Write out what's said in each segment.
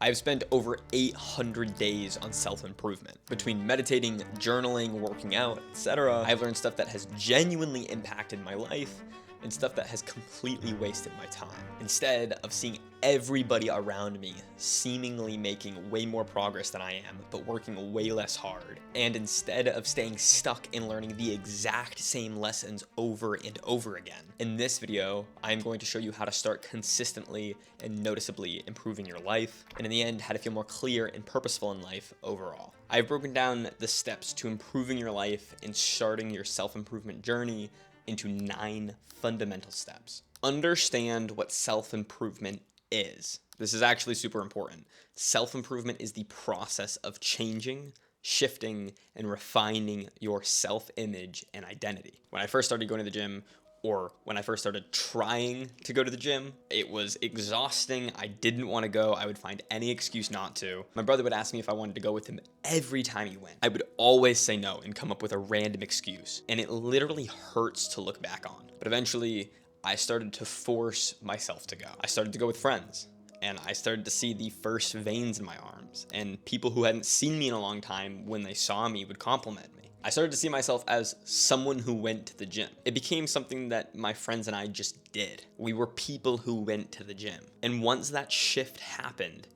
I've spent over 800 days on self-improvement. Between meditating, journaling, working out, etc., I've learned stuff that has genuinely impacted my life and stuff that has completely wasted my time. Instead of seeing everybody around me seemingly making way more progress than I am, but working way less hard, and instead of staying stuck in learning the exact same lessons over and over again, in this video, I'm going to show you how to start consistently and noticeably improving your life, and in the end, how to feel more clear and purposeful in life overall. I've broken down the steps to improving your life and starting your self-improvement journey into 9 fundamental steps. Understand what self-improvement is. This is actually super important. Self-improvement is the process of changing, shifting, and refining your self-image and identity. When I first started going to the gym, or when I first started trying to go to the gym, it was exhausting. I didn't want to go. I would find any excuse not to. My brother would ask me if I wanted to go with him every time he went. I would always say no and come up with a random excuse. And it literally hurts to look back on. But eventually, I started to force myself to go. I started to go with friends. And I started to see the first veins in my arms. And people who hadn't seen me in a long time, when they saw me, would compliment me. I started to see myself as someone who went to the gym. It became something that my friends and I just did. We were people who went to the gym. And once that shift happened,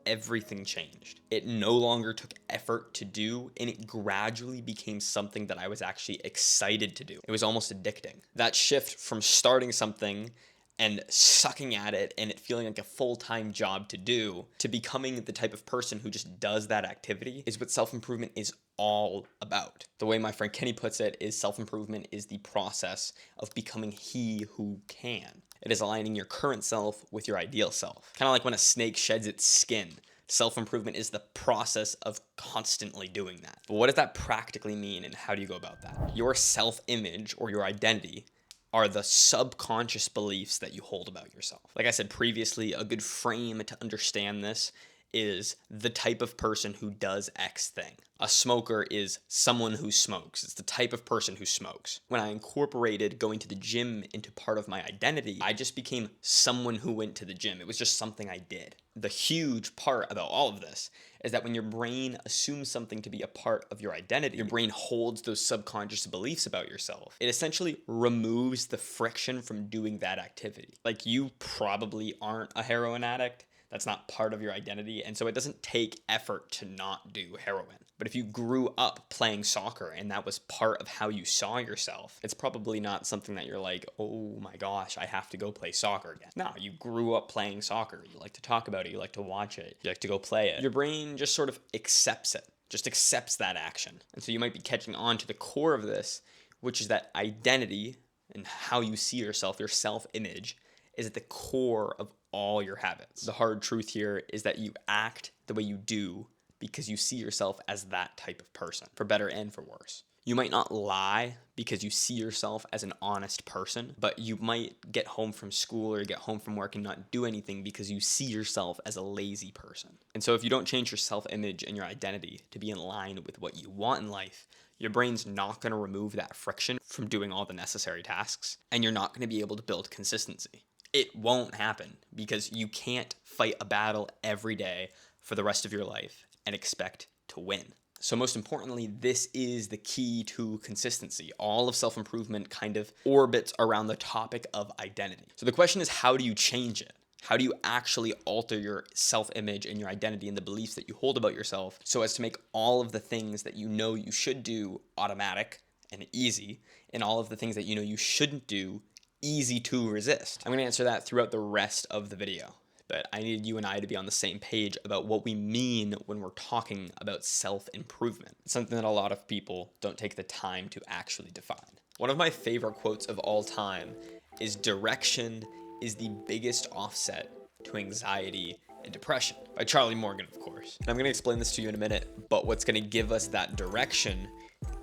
everything changed. It no longer took effort to do, and it gradually became something that I was actually excited to do. It was almost addicting. That shift from starting something and sucking at it and it feeling like a full-time job to do, to becoming the type of person who just does that activity, is what self-improvement is all about. The way my friend Kenny puts it is self-improvement is the process of becoming he who can. It is aligning your current self with your ideal self. Kind of like when a snake sheds its skin. Self-improvement is the process of constantly doing that. But what does that practically mean, and how do you go about that? Your self-image, or your identity, are the subconscious beliefs that you hold about yourself. Like I said previously, a good frame to understand this is the type of person who does X thing. A smoker is someone who smokes. It's the type of person who smokes. When I incorporated going to the gym into part of my identity, I just became someone who went to the gym. It was just something I did. The huge part about all of this is that when your brain assumes something to be a part of your identity, your brain holds those subconscious beliefs about yourself. It essentially removes the friction from doing that activity. Like, you probably aren't a heroin addict. That's not part of your identity, and so it doesn't take effort to not do heroin. But if you grew up playing soccer and that was part of how you saw yourself, it's probably not something that you're like, oh my gosh, I have to go play soccer again. No, you grew up playing soccer. You like to talk about it. You like to watch it. You like to go play it. Your brain just sort of accepts it, just accepts that action. And so you might be catching on to the core of this, which is that identity and how you see yourself, your self-image, is at the core of all your habits. The hard truth here is that you act the way you do because you see yourself as that type of person, for better and for worse. You might not lie because you see yourself as an honest person, but you might get home from school or get home from work and not do anything because you see yourself as a lazy person. And so if you don't change your self-image and your identity to be in line with what you want in life, your brain's not going to remove that friction from doing all the necessary tasks, and you're not going to be able to build consistency. It won't happen because you can't fight a battle every day for the rest of your life and expect to win. So most importantly, this is the key to consistency. All of self-improvement kind of orbits around the topic of identity. So the question is, how do you change it? How do you actually alter your self-image and your identity and the beliefs that you hold about yourself so as to make all of the things that you know you should do automatic and easy, and all of the things that you know you shouldn't do easy to resist? I'm going to answer that throughout the rest of the video, but I need you and I to be on the same page about what we mean when we're talking about self-improvement. It's something that a lot of people don't take the time to actually define. One of my favorite quotes of all time is, "Direction is the biggest offset to anxiety and depression," by Charlie Morgan, of course. And I'm going to explain this to you in a minute, but what's going to give us that direction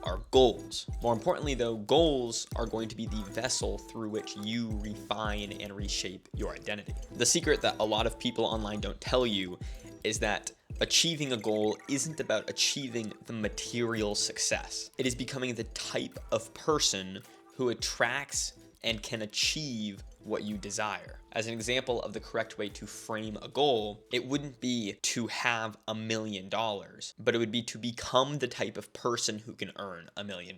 are goals. More importantly though, goals are going to be the vessel through which you refine and reshape your identity. The secret that a lot of people online don't tell you is that achieving a goal isn't about achieving the material success. It is becoming the type of person who attracts and can achieve what you desire. As an example of the correct way to frame a goal, it wouldn't be to have $1 million, but it would be to become the type of person who can earn $1 million.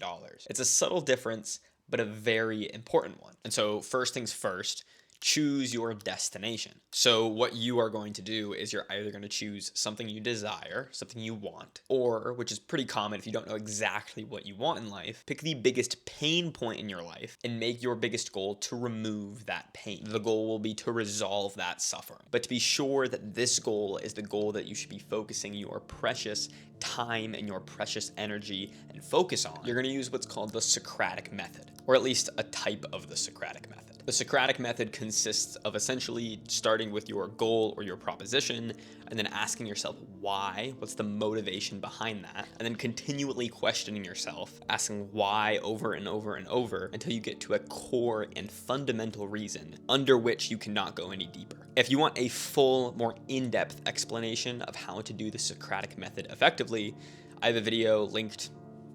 It's a subtle difference, but a very important one. And so first things first, choose your destination. So what you are going to do is you're either going to choose something you desire, something you want, or, which is pretty common if you don't know exactly what you want in life, pick the biggest pain point in your life and make your biggest goal to remove that pain. The goal will be to resolve that suffering. But to be sure that this goal is the goal that you should be focusing your precious time and your precious energy and focus on, you're going to use what's called the Socratic method, or at least a type of the Socratic method. The Socratic method consists of essentially starting with your goal or your proposition and then asking yourself why, what's the motivation behind that, and then continually questioning yourself, asking why over and over and over until you get to a core and fundamental reason under which you cannot go any deeper. If you want a full, more in-depth explanation of how to do the Socratic method effectively, I have a video linked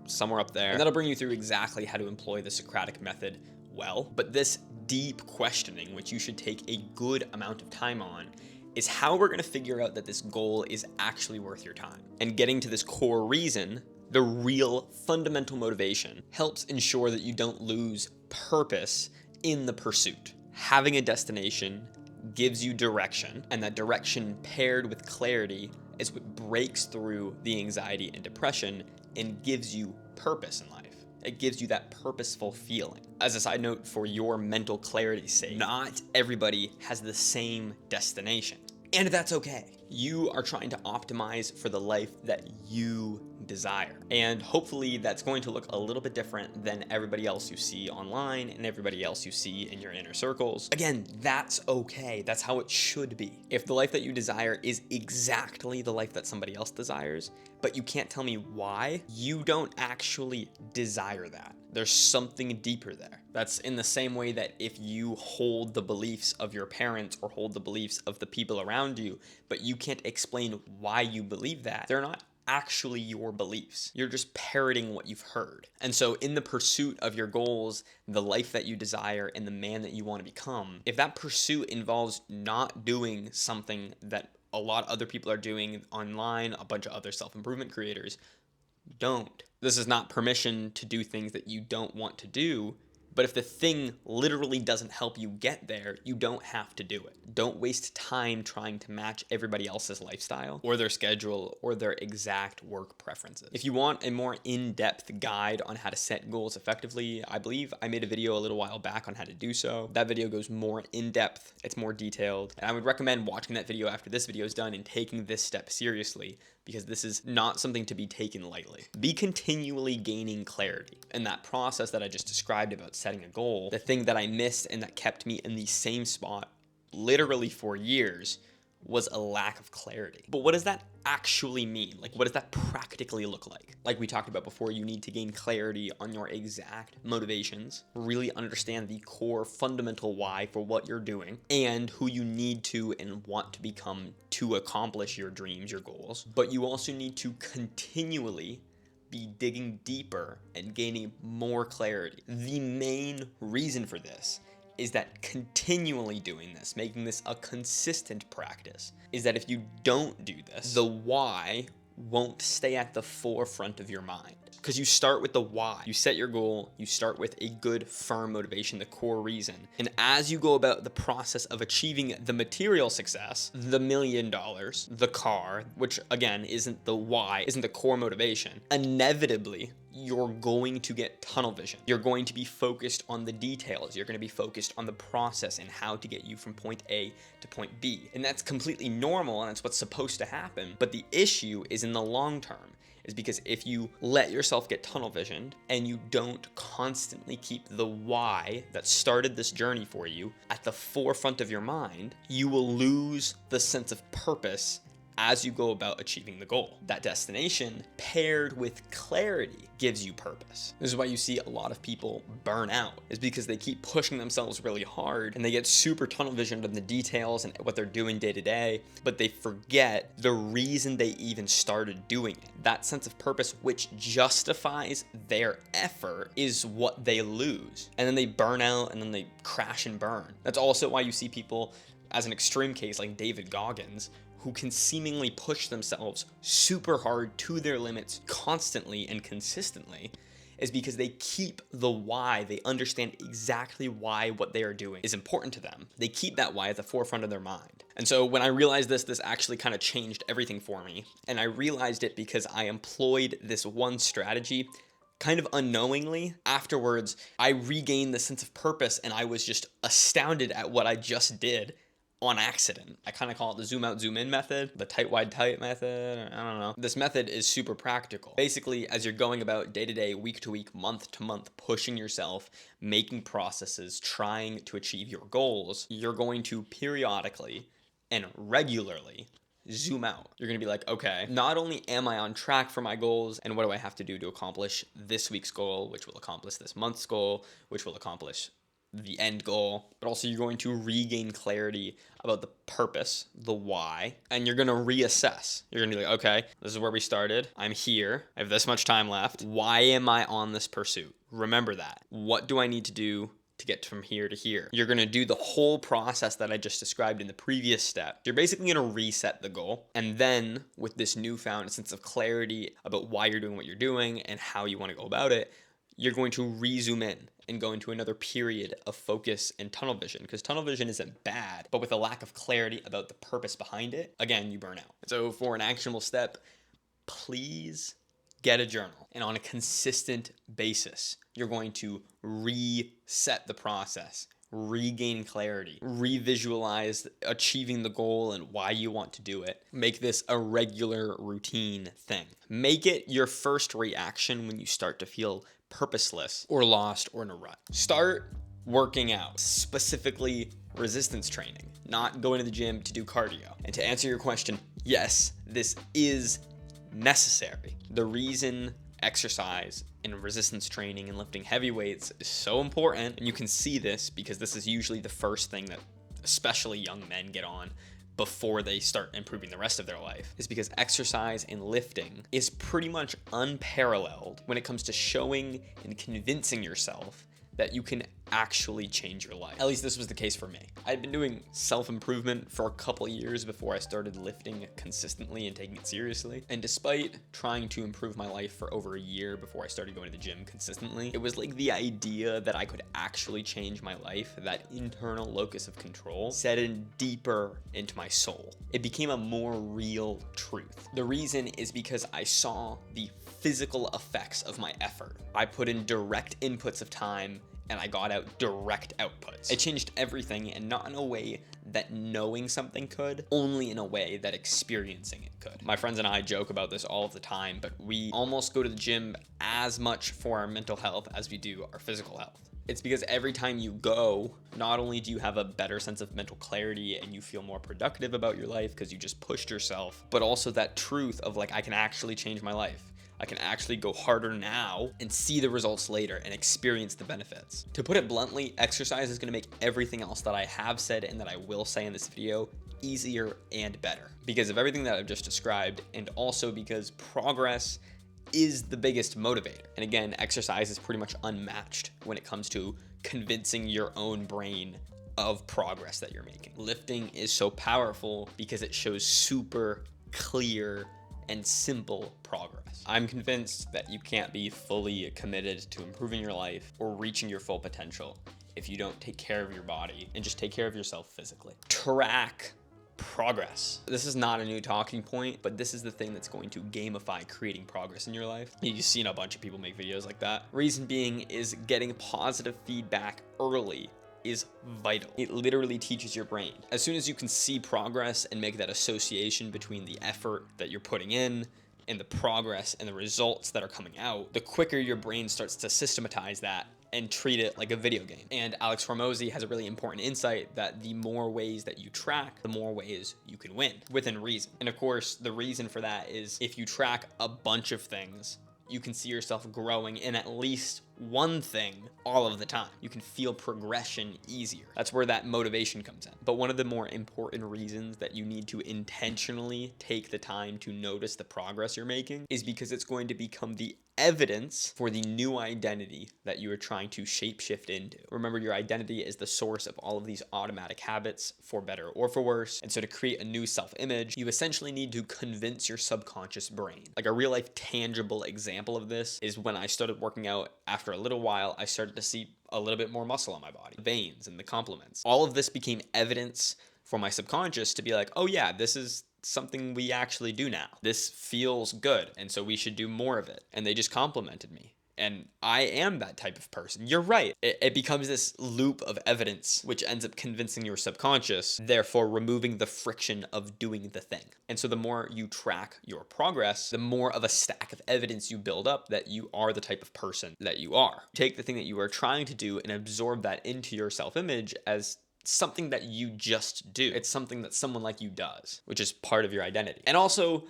somewhere up there, and that'll bring you through exactly how to employ the Socratic method well. But this deep questioning, which you should take a good amount of time on, is how we're going to figure out that this goal is actually worth your time. And getting to this core reason, the real fundamental motivation, helps ensure that you don't lose purpose in the pursuit. Having a destination gives you direction, and that direction paired with clarity is what breaks through the anxiety and depression and gives you purpose in life. It gives you that purposeful feeling. As a side note, for your mental clarity's sake, not everybody has the same destination, and that's okay. You are trying to optimize for the life that you desire, and hopefully that's going to look a little bit different than everybody else you see online and everybody else you see in your inner circles. Again, that's okay. That's how it should be. If the life that you desire is exactly the life that somebody else desires, but you can't tell me why, you don't actually desire that. There's something deeper there. That's in the same way that if you hold the beliefs of your parents or hold the beliefs of the people around you, but you can't explain why you believe that, they're not actually your beliefs. You're just parroting what you've heard. And so in the pursuit of your goals, the life that you desire, and the man that you want to become, if that pursuit involves not doing something that a lot of other people are doing online, a bunch of other self-improvement creators, don't. This is not permission to do things that you don't want to do, but if the thing literally doesn't help you get there, you don't have to do it. Don't waste time trying to match everybody else's lifestyle or their schedule or their exact work preferences. If you want a more in-depth guide on how to set goals effectively, I believe I made a video a little while back on how to do so. That video goes more in-depth, it's more detailed, and I would recommend watching that video after this video is done and taking this step seriously, because this is not something to be taken lightly. Be continually gaining clarity. In that process that I just described about setting a goal, the thing that I missed and that kept me in the same spot literally for years was a lack of clarity. But what does that actually mean? Like, what does that practically look like? Like we talked about before, you need to gain clarity on your exact motivations, really understand the core fundamental why for what you're doing, and who you need to and want to become to accomplish your dreams, your goals. But you also need to continually be digging deeper and gaining more clarity. The main reason for this is that continually doing this, making this a consistent practice, is that if you don't do this, the why won't stay at the forefront of your mind. Because you start with the why. You set your goal, you start with a good, firm motivation, the core reason. And as you go about the process of achieving the material success, the $1 million, the car, which again isn't the why, isn't the core motivation, inevitably, you're going to get tunnel vision. You're going to be focused on the details. You're going to be focused on the process and how to get you from point A to point B. And that's completely normal, and that's what's supposed to happen. But the issue is in the long term, is because if you let yourself get tunnel visioned and you don't constantly keep the why that started this journey for you at the forefront of your mind, you will lose the sense of purpose as you go about achieving the goal. That destination, paired with clarity, gives you purpose. This is why you see a lot of people burn out, is because they keep pushing themselves really hard and they get super tunnel visioned on the details and what they're doing day to day, but they forget the reason they even started doing it. That sense of purpose, which justifies their effort, is what they lose. And then they burn out and then they crash and burn. That's also why you see people, as an extreme case like David Goggins, who can seemingly push themselves super hard to their limits constantly and consistently, is because they keep the why. They understand exactly why what they are doing is important to them. They keep that why at the forefront of their mind. And so when I realized this actually kind of changed everything for me. And I realized it because I employed this one strategy kind of unknowingly. Afterwards, I regained the sense of purpose and I was just astounded at what I just did on accident. I kind of call it the zoom out, zoom in method, the tight, wide, tight method. I don't know. This method is super practical. Basically, as you're going about day to day, week to week, month to month, pushing yourself, making processes, trying to achieve your goals, you're going to periodically and regularly zoom out. You're going to be like, okay, not only am I on track for my goals and what do I have to do to accomplish this week's goal, which will accomplish this month's goal, which will accomplish the end goal, but also you're going to regain clarity about the purpose, the why, and you're going to reassess. You're going to be like, okay, this is where we started. I'm here. I have this much time left. Why am I on this pursuit? Remember that. What do I need to do to get from here to here? You're going to do the whole process that I just described in the previous step. You're basically going to reset the goal. And then with this newfound sense of clarity about why you're doing what you're doing and how you want to go about it, you're going to re-zoom in and go into another period of focus and tunnel vision, because tunnel vision isn't bad, but with a lack of clarity about the purpose behind it, again, you burn out. So for an actionable step, please get a journal. And on a consistent basis, you're going to reset the process, regain clarity, revisualize achieving the goal and why you want to do it. Make this a regular routine thing. Make it your first reaction when you start to feel purposeless or lost or in a rut. Start working out, specifically resistance training, not going to the gym to do cardio. And to answer your question, yes, this is necessary. The reason exercise and resistance training and lifting heavy weights is so important, and you can see this because this is usually the first thing that especially young men get on before they start improving the rest of their life, is because exercise and lifting is pretty much unparalleled when it comes to showing and convincing yourself that you can actually change your life. At least this was the case for me. I'd been doing self-improvement for a couple years before I started lifting consistently and taking it seriously. And despite trying to improve my life for over a year before I started going to the gym consistently, it was like the idea that I could actually change my life, that internal locus of control, set in deeper into my soul. It became a more real truth. The reason is because I saw the physical effects of my effort. I put in direct inputs of time and I got out direct outputs. It changed everything, and not in a way that knowing something could, only in a way that experiencing it could. My friends and I joke about this all of the time, but we almost go to the gym as much for our mental health as we do our physical health. It's because every time you go, not only do you have a better sense of mental clarity and you feel more productive about your life because you just pushed yourself, but also that truth of like, I can actually change my life. I can actually go harder now and see the results later and experience the benefits. To put it bluntly, exercise is going to make everything else that I have said and that I will say in this video easier and better because of everything that I've just described, and also because progress is the biggest motivator. And again, exercise is pretty much unmatched when it comes to convincing your own brain of progress that you're making. Lifting is so powerful because it shows super clear and simple progress. I'm convinced that you can't be fully committed to improving your life or reaching your full potential if you don't take care of your body and just take care of yourself physically. Track progress. This is not a new talking point, but this is the thing that's going to gamify creating progress in your life. You've seen a bunch of people make videos like that. Reason being is getting positive feedback early is vital. It literally teaches your brain. As soon as you can see progress and make that association between the effort that you're putting in and the progress and the results that are coming out, the quicker your brain starts to systematize that and treat it like a video game. And Alex Hormozy has a really important insight that the more ways that you track, the more ways you can win within reason. And of course, the reason for that is if you track a bunch of things, you can see yourself growing in at least one thing all of the time. You can feel progression easier. That's where that motivation comes in. But one of the more important reasons that you need to intentionally take the time to notice the progress you're making is because it's going to become the evidence for the new identity that you are trying to shapeshift into. Remember, your identity is the source of all of these automatic habits, for better or for worse. And so to create a new self-image, you essentially need to convince your subconscious brain. Like a real life tangible example of this is when I started working out. After a little while, I started to see a little bit more muscle on my body, the veins and the complements. All of this became evidence for my subconscious to be like, oh yeah, this is something we actually do now. This feels good, and so we should do more of it. And they just complimented me. And I am that type of person. You're right. It becomes this loop of evidence, which ends up convincing your subconscious, therefore removing the friction of doing the thing. And so the more you track your progress, the more of a stack of evidence you build up that you are the type of person that you are. Take the thing that you are trying to do and absorb that into your self-image as something that you just do. It's something that someone like you does, which is part of your identity. And also,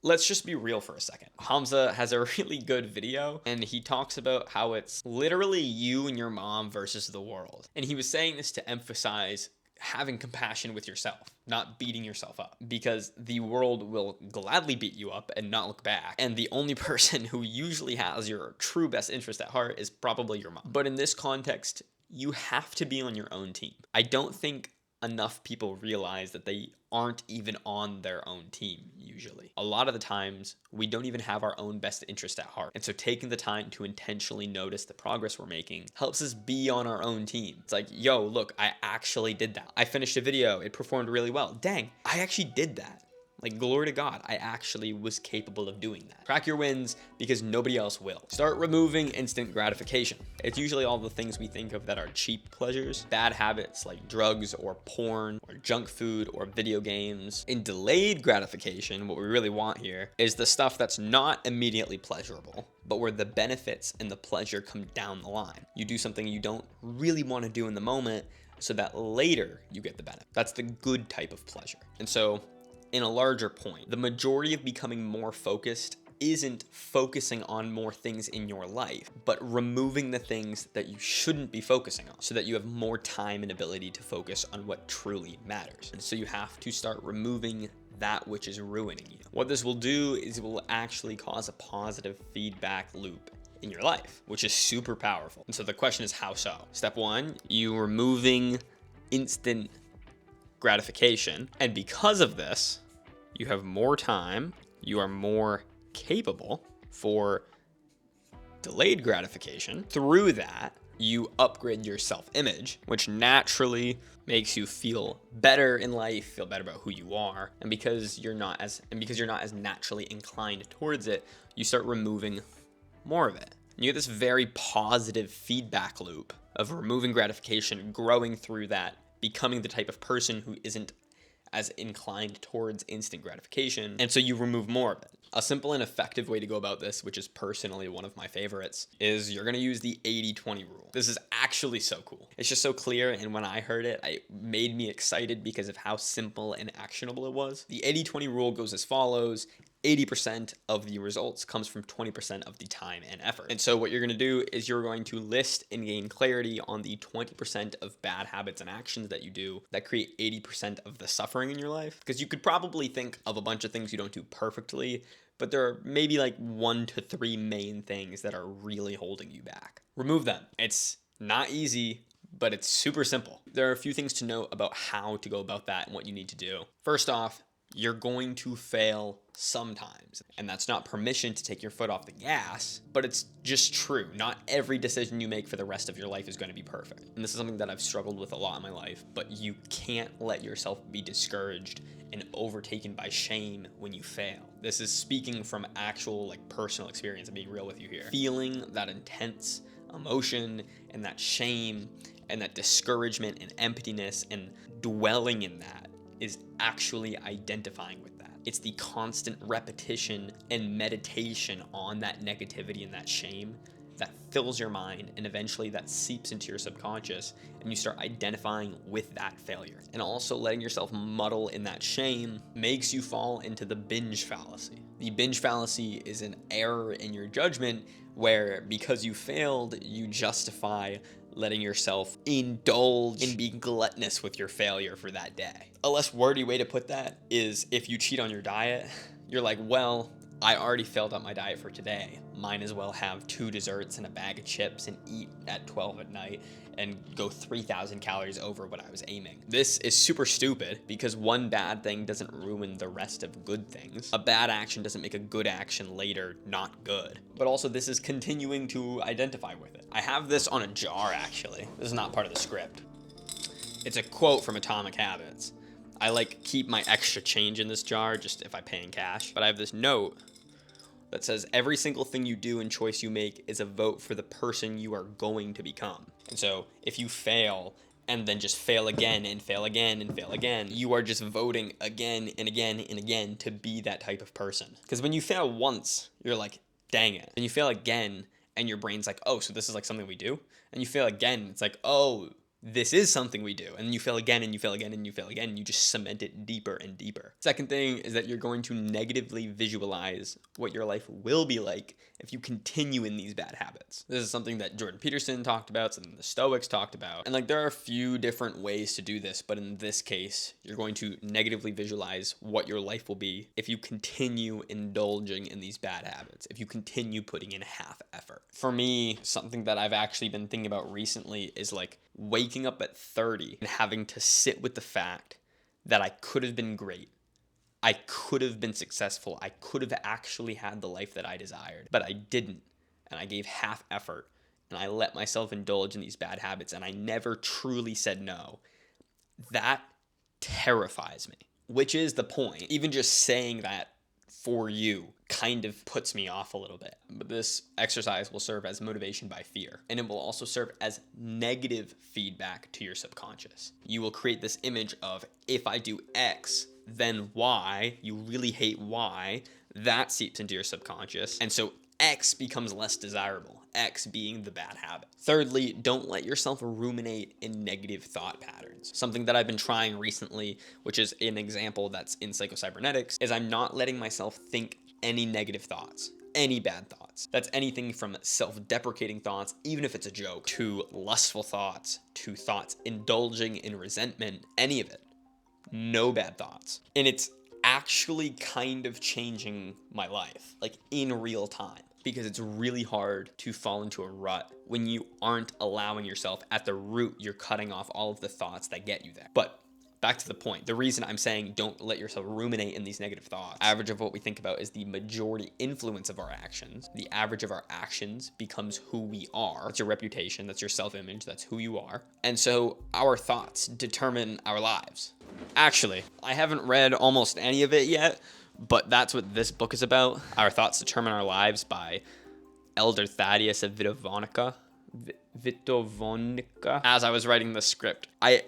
let's just be real for a second. Hamza has a really good video, and he talks about how it's literally you and your mom versus the world. And he was saying this to emphasize having compassion with yourself, not beating yourself up, because the world will gladly beat you up and not look back. And the only person who usually has your true best interest at heart is probably your mom. But in this context, you have to be on your own team. I don't think enough people realize that they aren't even on their own team usually. A lot of the times, we don't even have our own best interest at heart. And so taking the time to intentionally notice the progress we're making helps us be on our own team. It's like, yo, look, I actually did that. I finished a video. It performed really well. Dang, I actually did that. Like, glory to God, I actually was capable of doing that. Track your wins because nobody else will. Start removing instant gratification. It's usually all the things we think of that are cheap pleasures, bad habits like drugs or porn or junk food or video games. In delayed gratification, what we really want here is the stuff that's not immediately pleasurable, but where the benefits and the pleasure come down the line. You do something you don't really want to do in the moment so that later you get the benefit. That's the good type of pleasure. And so, in a larger point, the majority of becoming more focused isn't focusing on more things in your life, but removing the things that you shouldn't be focusing on so that you have more time and ability to focus on what truly matters. And so you have to start removing that which is ruining you. What this will do is it will actually cause a positive feedback loop in your life, which is super powerful. And so the question is, how so? Step one, you removing instant gratification. And because of this, you have more time, you are more capable for delayed gratification. Through that, you upgrade your self-image, which naturally makes you feel better in life, feel better about who you are. And because you're not as naturally inclined towards it, you start removing more of it. And you get this very positive feedback loop of removing gratification, growing through that, becoming the type of person who isn't as inclined towards instant gratification, and so you remove more of it. A simple and effective way to go about this, which is personally one of my favorites, is you're gonna use the 80-20 rule. This is actually so cool. It's just so clear, and when I heard it, it made me excited because of how simple and actionable it was. The 80-20 rule goes as follows. 80% of the results comes from 20% of the time and effort. And so what you're going to do is you're going to list and gain clarity on the 20% of bad habits and actions that you do that create 80% of the suffering in your life. Because you could probably think of a bunch of things you don't do perfectly, but there are maybe like 1 to 3 main things that are really holding you back. Remove them. It's not easy, but it's super simple. There are a few things to know about how to go about that and what you need to do. First off, you're going to fail sometimes. And that's not permission to take your foot off the gas, but it's just true. Not every decision you make for the rest of your life is going to be perfect. And this is something that I've struggled with a lot in my life, but you can't let yourself be discouraged and overtaken by shame when you fail. This is speaking from actual personal experience and being real with you here. Feeling that intense emotion and that shame and that discouragement and emptiness and dwelling in that is actually identifying with that. It's the constant repetition and meditation on that negativity and that shame that fills your mind, and eventually that seeps into your subconscious, and you start identifying with that failure. And also letting yourself muddle in that shame makes you fall into the binge fallacy. The binge fallacy is an error in your judgment where, because you failed, you justify letting yourself indulge in being gluttonous with your failure for that day. A less wordy way to put that is, if you cheat on your diet, you're like, well, I already failed on my diet for today. Might as well have 2 desserts and a bag of chips and eat at 12 at night and go 3,000 calories over what I was aiming. This is super stupid because one bad thing doesn't ruin the rest of good things. A bad action doesn't make a good action later not good. But also, this is continuing to identify with it. I have this on a jar, actually. This is not part of the script. It's a quote from Atomic Habits. I keep my extra change in this jar just if I pay in cash. But I have this note that says, every single thing you do and choice you make is a vote for the person you are going to become. And so if you fail and then just fail again and fail again and fail again, you are just voting again and again and again to be that type of person. Because when you fail once, you're like, dang it. And you fail again and your brain's like, oh, so this is like something we do? And you fail again, it's like, oh, this is something we do. And then you fail again and you fail again and you fail again, and you just cement it deeper and deeper. Second thing is that you're going to negatively visualize what your life will be like if you continue in these bad habits. This is something that Jordan Peterson talked about, something the Stoics talked about. And there are a few different ways to do this, but in this case, you're going to negatively visualize what your life will be if you continue indulging in these bad habits, if you continue putting in half effort. For me, something that I've actually been thinking about recently is waking up at 30 and having to sit with the fact that I could have been great. I could have been successful. I could have actually had the life that I desired, but I didn't. And I gave half effort, and I let myself indulge in these bad habits, and I never truly said no. That terrifies me, which is the point. Even just saying that for you kind of puts me off a little bit. But this exercise will serve as motivation by fear, and it will also serve as negative feedback to your subconscious. You will create this image of, if I do X, then Y. You really hate Y. That seeps into your subconscious, and so X becomes less desirable, X being the bad habit. Thirdly, don't let yourself ruminate in negative thought patterns. Something that I've been trying recently, which is an example that's in psychocybernetics, is I'm not letting myself think any negative thoughts, any bad thoughts. That's anything from self-deprecating thoughts, even if it's a joke, to lustful thoughts, to thoughts indulging in resentment, any of it. No bad thoughts. And it's actually kind of changing my life, in real time, because it's really hard to fall into a rut when you aren't allowing yourself, at the root, you're cutting off all of the thoughts that get you there. But back to the point, the reason I'm saying don't let yourself ruminate in these negative thoughts, average of what we think about is the majority influence of our actions. The average of our actions becomes who we are. That's your reputation, that's your self-image, that's who you are. And so our thoughts determine our lives. Actually, I haven't read almost any of it yet, but that's what this book is about. Our Thoughts Determine Our Lives by Elder Thaddeus of Vitovonica. As I was writing the script, I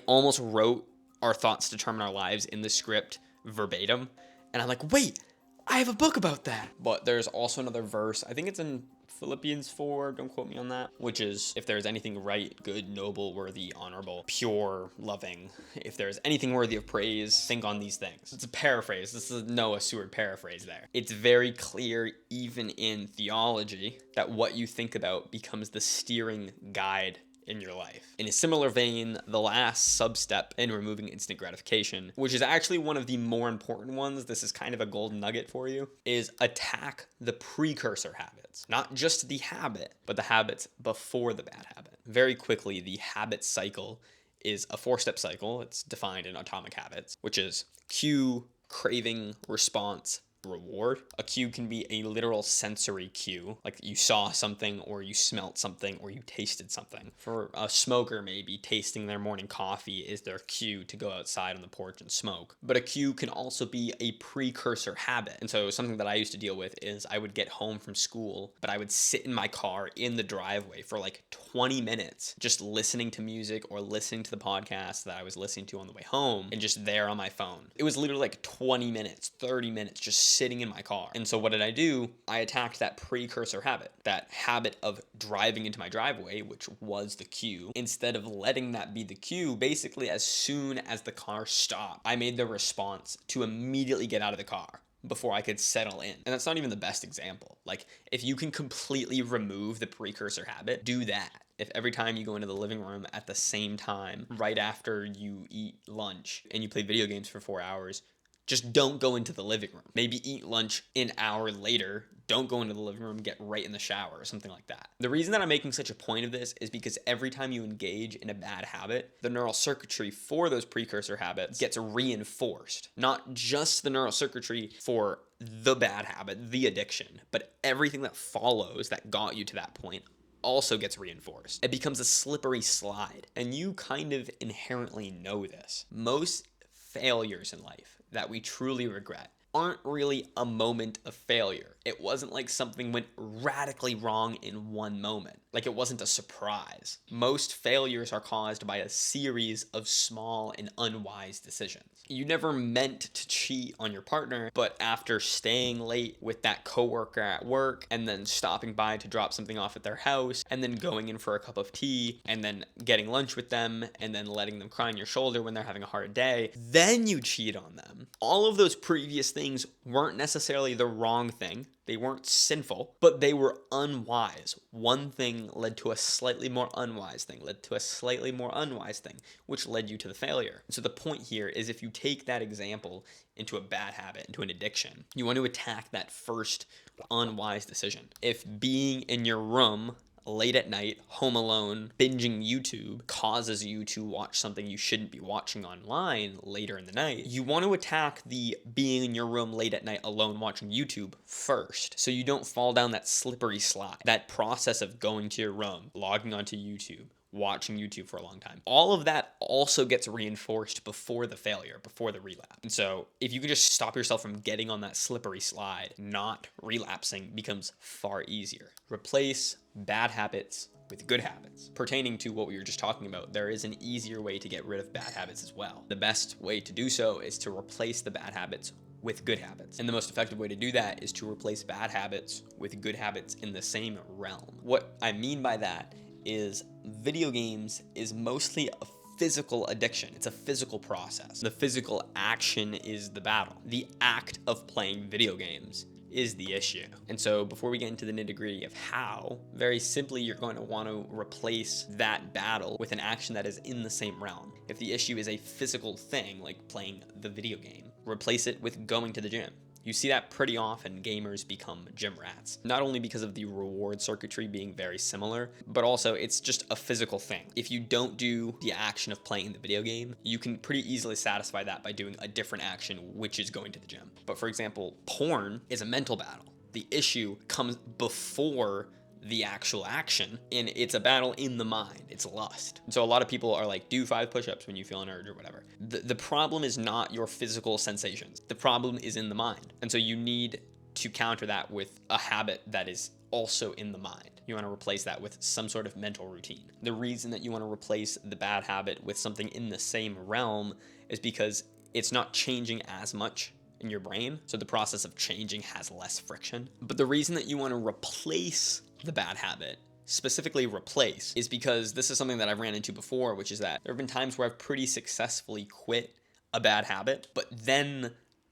almost wrote Our Thoughts Determine Our Lives in the script verbatim. And I'm like, wait, I have a book about that. But there's also another verse, I think it's in Philippians 4, don't quote me on that, which is, if there's anything right, good, noble, worthy, honorable, pure, loving, if there's anything worthy of praise, think on these things. It's a paraphrase. This is Noah Seward paraphrase there. It's very clear, even in theology, that what you think about becomes the steering guide in your life. In a similar vein, the last sub-step in removing instant gratification, which is actually one of the more important ones, this is kind of a golden nugget for you, is attack the precursor habits. Not just the habit, but the habits before the bad habit. Very quickly, the habit cycle is a 4-step cycle. It's defined in Atomic Habits, which is cue, craving, response, reward. A cue can be a literal sensory cue, like you saw something or you smelt something or you tasted something. For a smoker, maybe tasting their morning coffee is their cue to go outside on the porch and smoke. But a cue can also be a precursor habit. And so something that I used to deal with is I would get home from school, but I would sit in my car in the driveway for 20 minutes just listening to music or listening to the podcast that I was listening to on the way home, and just there on my phone. It was literally 20 minutes, 30 minutes just sitting in my car. And so what did I do? I attacked that precursor habit, that habit of driving into my driveway, which was the cue. Instead of letting that be the cue, basically as soon as the car stopped, I made the response to immediately get out of the car before I could settle in. And that's not even the best example. Like, if you can completely remove the precursor habit, do that. If every time you go into the living room at the same time, right after you eat lunch and you play video games for 4 hours, just don't go into the living room. Maybe eat lunch an hour later. Don't go into the living room, get right in the shower or something like that. The reason that I'm making such a point of this is because every time you engage in a bad habit, the neural circuitry for those precursor habits gets reinforced. Not just the neural circuitry for the bad habit, the addiction, but everything that follows that got you to that point also gets reinforced. It becomes a slippery slide, and you kind of inherently know this. Most failures in life that we truly regret aren't really a moment of failure. It wasn't like something went radically wrong in one moment. Like, it wasn't a surprise. Most failures are caused by a series of small and unwise decisions. You never meant to cheat on your partner, but after staying late with that coworker at work and then stopping by to drop something off at their house and then going in for a cup of tea and then getting lunch with them and then letting them cry on your shoulder when they're having a hard day, then you cheat on them. All of those previous things weren't necessarily the wrong thing. They weren't sinful, but they were unwise. One thing led to a slightly more unwise thing, led to a slightly more unwise thing, which led you to the failure. And so the point here is, if you take that example into a bad habit, into an addiction, you want to attack that first unwise decision. If being in your room late at night, home alone, binging YouTube causes you to watch something you shouldn't be watching online later in the night, you want to attack the being in your room late at night alone watching YouTube first, so you don't fall down that slippery slide. That process of going to your room, logging onto YouTube, watching YouTube for a long time, all of that also gets reinforced before the failure, before the relapse. And so if you can just stop yourself from getting on that slippery slide, not relapsing becomes far easier. Replace bad habits with good habits. Pertaining to what we were just talking about, there is an easier way to get rid of bad habits as well. The best way to do so is to replace the bad habits with good habits. And the most effective way to do that is to replace bad habits with good habits in the same realm. What I mean by that is, video games is mostly a physical addiction. It's a physical process. The physical action is the battle. The act of playing video games is the issue. And so before we get into the nitty-gritty of how, very simply, you're going to want to replace that battle with an action that is in the same realm. If the issue is a physical thing, like playing the video game, replace it with going to the gym. You see that pretty often. Gamers become gym rats, not only because of the reward circuitry being very similar, but also it's just a physical thing. If you don't do the action of playing the video game, you can pretty easily satisfy that by doing a different action, which is going to the gym. But for example, porn is a mental battle. The issue comes before the actual action, and it's a battle in the mind. It's lust. So a lot of people are like, do 5 push-ups when you feel an urge or whatever. The problem is not your physical sensations. The problem is in the mind. And so you need to counter that with a habit that is also in the mind. You want to replace that with some sort of mental routine. The reason that you want to replace the bad habit with something in the same realm is because it's not changing as much in your brain, so the process of changing has less friction. But the reason that you want to replace the bad habit, specifically replace, is because this is something that I've ran into before, which is that there have been times where I've pretty successfully quit a bad habit, but then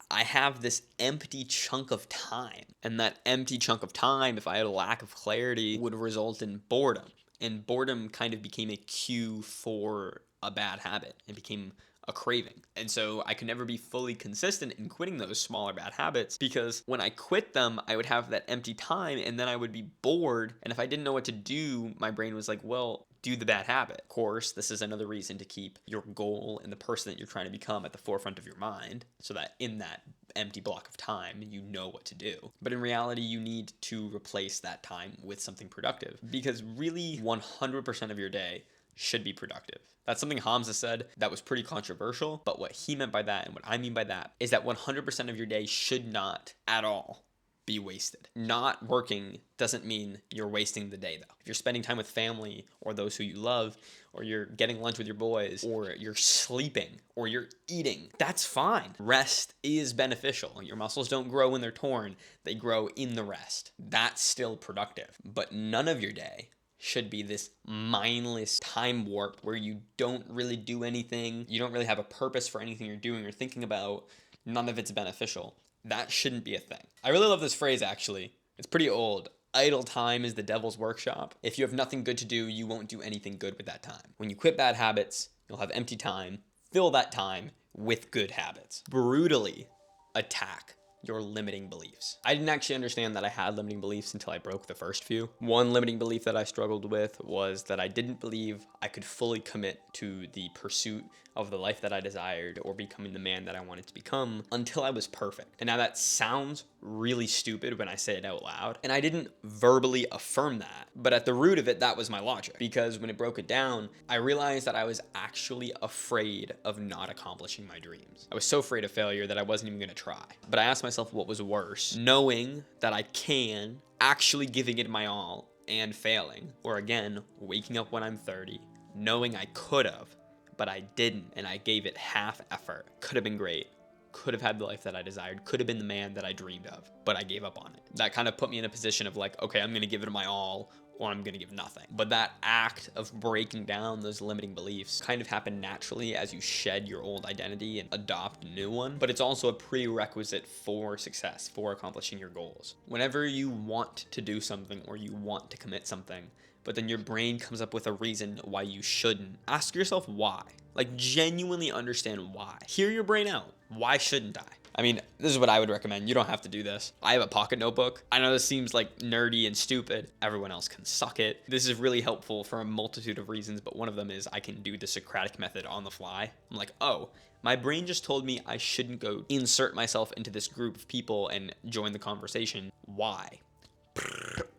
I have this empty chunk of time. And that empty chunk of time, if I had a lack of clarity, would result in boredom. And boredom kind of became a cue for a bad habit. It became a craving. And so I could never be fully consistent in quitting those smaller bad habits, because when I quit them, I would have that empty time and then I would be bored. And if I didn't know what to do, my brain was like, well, do the bad habit. Of course, this is another reason to keep your goal and the person that you're trying to become at the forefront of your mind, so that in that empty block of time, you know what to do. But in reality, you need to replace that time with something productive, because really 100% of your day should be productive. That's something Hamza said that was pretty controversial, but what he meant by that and what I mean by that is that 100% of your day should not at all be wasted. Not working doesn't mean you're wasting the day, though. If you're spending time with family or those who you love, or you're getting lunch with your boys, or you're sleeping, or you're eating, that's fine. Rest is beneficial. Your muscles don't grow when they're torn. They grow in the rest. That's still productive. But none of your day should be this mindless time warp where you don't really do anything. You don't really have a purpose for anything you're doing or thinking about. None of it's beneficial. That shouldn't be a thing. I really love this phrase, actually. It's pretty old. Idle time is the devil's workshop. If you have nothing good to do, you won't do anything good with that time. When you quit bad habits, you'll have empty time. Fill that time with good habits. Brutally attack your limiting beliefs. I didn't actually understand that I had limiting beliefs until I broke the first few. One limiting belief that I struggled with was that I didn't believe I could fully commit to the pursuit of the life that I desired or becoming the man that I wanted to become until I was perfect. And now that sounds really stupid when I say it out loud. And I didn't verbally affirm that, but at the root of it, that was my logic. Because when it broke it down, I realized that I was actually afraid of not accomplishing my dreams. I was so afraid of failure that I wasn't even gonna try. But I asked myself what was worse, knowing that I can, actually giving it my all and failing, or again, waking up when I'm 30, knowing I could have, but I didn't, and I gave it half effort. Could have been great. Could have had the life that I desired. Could have been the man that I dreamed of, but I gave up on it. That kind of put me in a position of like, okay, I'm gonna give it my all, or I'm gonna give nothing. But that act of breaking down those limiting beliefs kind of happened naturally as you shed your old identity and adopt a new one. But it's also a prerequisite for success, for accomplishing your goals. Whenever you want to do something or you want to commit something, but then your brain comes up with a reason why you shouldn't, ask yourself why. Like, genuinely understand why. Hear your brain out. Why shouldn't I? I mean, this is what I would recommend. You don't have to do this. I have a pocket notebook. I know this seems like nerdy and stupid. Everyone else can suck it. This is really helpful for a multitude of reasons, but one of them is I can do the Socratic method on the fly. I'm like, oh, my brain just told me I shouldn't go insert myself into this group of people and join the conversation. Why?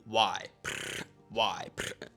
Why? Why?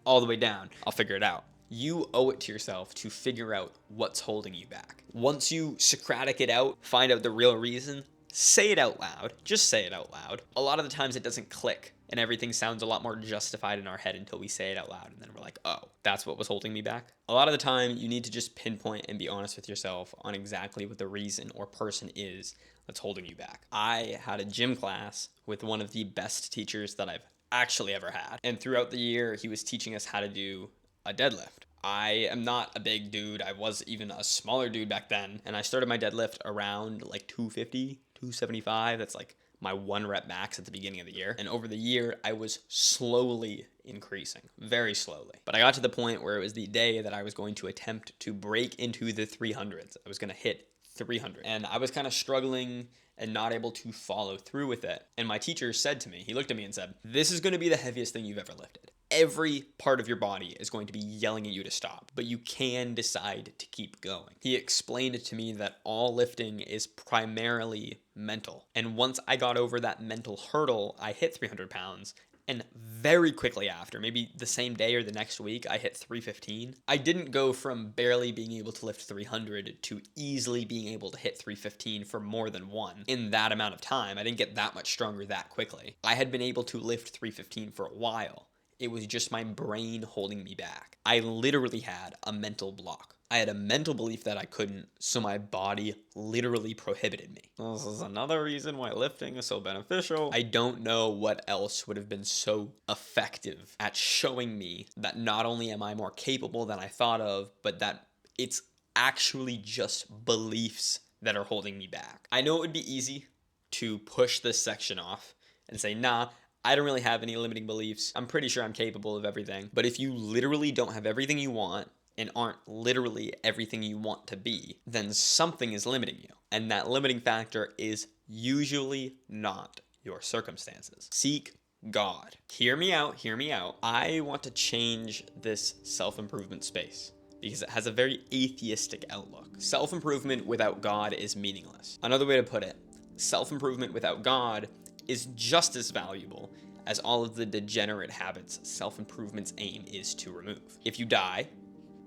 All the way down. I'll figure it out. You owe it to yourself to figure out what's holding you back. Once you Socratic it out, find out the real reason, say it out loud. Just say it out loud. A lot of the times it doesn't click and everything sounds a lot more justified in our head until we say it out loud and then we're like, oh, that's what was holding me back. A lot of the time you need to just pinpoint and be honest with yourself on exactly what the reason or person is that's holding you back. I had a gym class with one of the best teachers that I've actually ever had. And throughout the year, he was teaching us how to do a deadlift. I am not a big dude. I was even a smaller dude back then. And I started my deadlift around like 250, 275. That's like my 1 rep max at the beginning of the year. And over the year, I was slowly increasing, very slowly. But I got to the point where it was the day that I was going to attempt to break into the 300s. I was going to hit 300. And I was kind of struggling and not able to follow through with it. And my teacher said to me, he looked at me and said, this is going to be the heaviest thing you've ever lifted. Every part of your body is going to be yelling at you to stop, but you can decide to keep going. He explained to me that all lifting is primarily mental. And once I got over that mental hurdle, I hit 300 pounds. And very quickly after, maybe the same day or the next week, I hit 315. I didn't go from barely being able to lift 300 to easily being able to hit 315 for more than one in that amount of time. I didn't get that much stronger that quickly. I had been able to lift 315 for a while. It was just my brain holding me back. I literally had a mental block. I had a mental belief that I couldn't, so my body literally prohibited me. This is another reason why lifting is so beneficial. I don't know what else would have been so effective at showing me that not only am I more capable than I thought of, but that it's actually just beliefs that are holding me back. I know it would be easy to push this section off and say, nah, I don't really have any limiting beliefs. I'm pretty sure I'm capable of everything. But if you literally don't have everything you want, and aren't literally everything you want to be, then something is limiting you. And that limiting factor is usually not your circumstances. Seek God. Hear me out, hear me out. I want to change this self-improvement space because it has a very atheistic outlook. Self-improvement without God is meaningless. Another way to put it, self-improvement without God is just as valuable as all of the degenerate habits self-improvement's aim is to remove. If you die,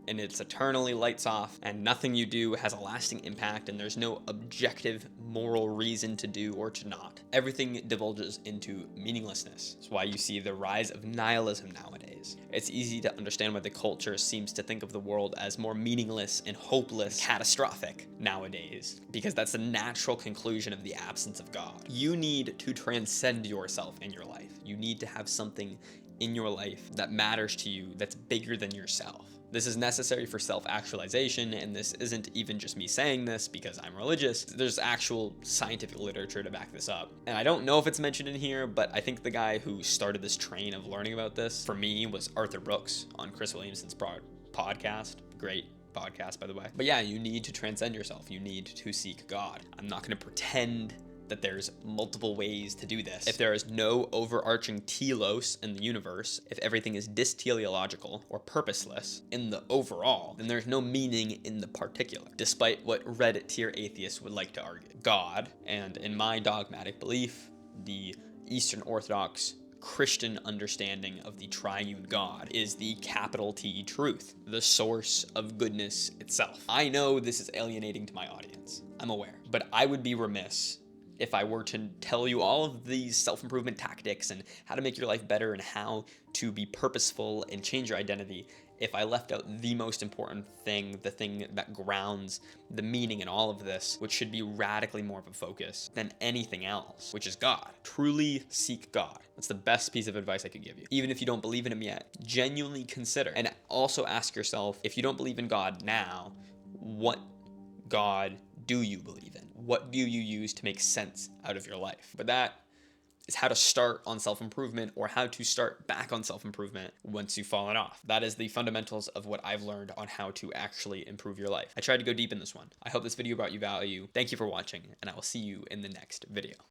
and it's eternally lights off, and nothing you do has a lasting impact, and there's no objective moral reason to do or to not. Everything divulges into meaninglessness. That's why you see the rise of nihilism nowadays. It's easy to understand why the culture seems to think of the world as more meaningless and hopeless, catastrophic nowadays, because that's the natural conclusion of the absence of God. You need to transcend yourself in your life. You need to have something in your life that matters to you, that's bigger than yourself. This is necessary for self-actualization, and this isn't even just me saying this because I'm religious. There's actual scientific literature to back this up. And I don't know if it's mentioned in here, but I think the guy who started this train of learning about this, for me, was Arthur Brooks on Chris Williamson's podcast. Great podcast, by the way. But yeah, you need to transcend yourself. You need to seek God. I'm not going to pretend that there's multiple ways to do this. If there is no overarching telos in the universe, if everything is dysteleological or purposeless in the overall, then there's no meaning in the particular, despite what Reddit tier atheists would like to argue. God, and in my dogmatic belief, the Eastern Orthodox Christian understanding of the triune God, is the capital T truth, the source of goodness itself. I know this is alienating to my audience. I'm aware, but I would be remiss if I were to tell you all of these self-improvement tactics and how to make your life better and how to be purposeful and change your identity, if I left out the most important thing, the thing that grounds the meaning in all of this, which should be radically more of a focus than anything else, which is God. Truly seek God. That's the best piece of advice I could give you. Even if you don't believe in him yet, genuinely consider. And also ask yourself, if you don't believe in God now, what God do you believe in? What do you use to make sense out of your life? But that is how to start on self-improvement, or how to start back on self-improvement once you've fallen off. That is the fundamentals of what I've learned on how to actually improve your life. I tried to go deep in this one. I hope this video brought you value. Thank you for watching, and I will see you in the next video.